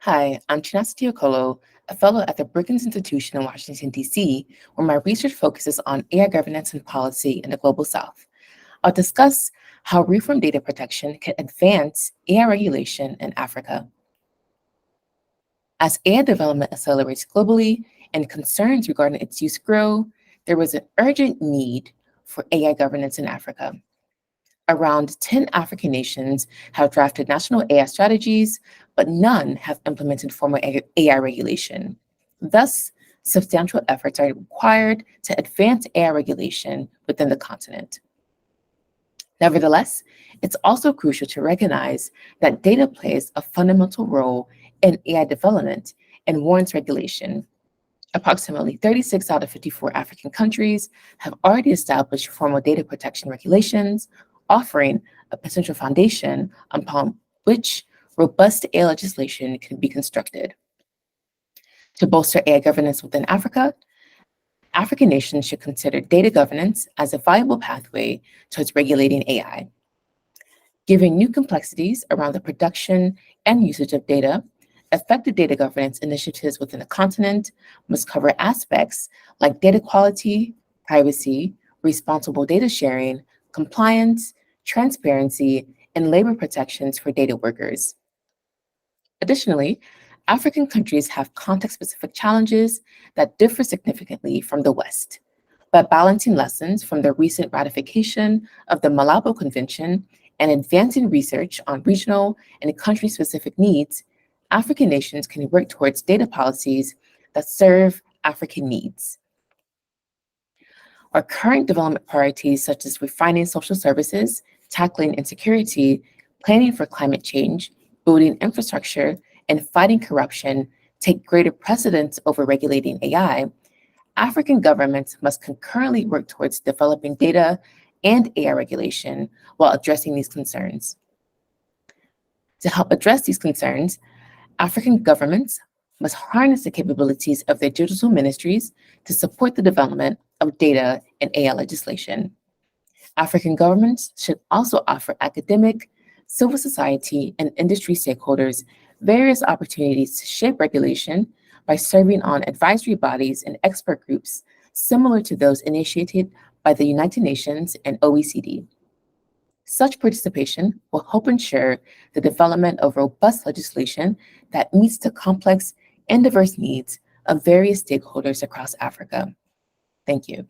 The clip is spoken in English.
Hi, I'm Chinasa T, a fellow at the Brookings Institution in Washington, D.C., where my research focuses on AI governance and policy in the Global South. I'll discuss how reform data protection can advance AI regulation in Africa. As AI development accelerates globally and concerns regarding its use grow, there was an urgent need for AI governance in Africa. Around 10 African nations have drafted national AI strategies, but none have implemented formal AI regulation. Thus, substantial efforts are required to advance AI regulation within the continent. Nevertheless, it's also crucial to recognize that data plays a fundamental role in AI development and warrants regulation. Approximately 36 out of 54 African countries have already established formal data protection regulations, offering a potential foundation upon which robust AI legislation can be constructed. To bolster AI governance within Africa, African nations should consider data governance as a viable pathway towards regulating AI. Given new complexities around the production and usage of data, effective data governance initiatives within the continent must cover aspects like data quality, privacy, responsible data sharing, compliance, transparency, and labor protections for data workers. Additionally, African countries have context-specific challenges that differ significantly from the West. By balancing lessons from the recent ratification of the Malabo Convention and advancing research on regional and country-specific needs, African nations can work towards data policies that serve African needs. Our current development priorities, such as refining social services, tackling insecurity, planning for climate change, building infrastructure, and fighting corruption, take greater precedence over regulating AI, African governments must concurrently work towards developing data and AI regulation while addressing these concerns. To help address these concerns, African governments must harness the capabilities of their digital ministries to support the development of data and AI legislation. African governments should also offer academic, civil society, and industry stakeholders various opportunities to shape regulation by serving on advisory bodies and expert groups similar to those initiated by the United Nations and OECD. Such participation will help ensure the development of robust legislation that meets the complex and diverse needs of various stakeholders across Africa. Thank you.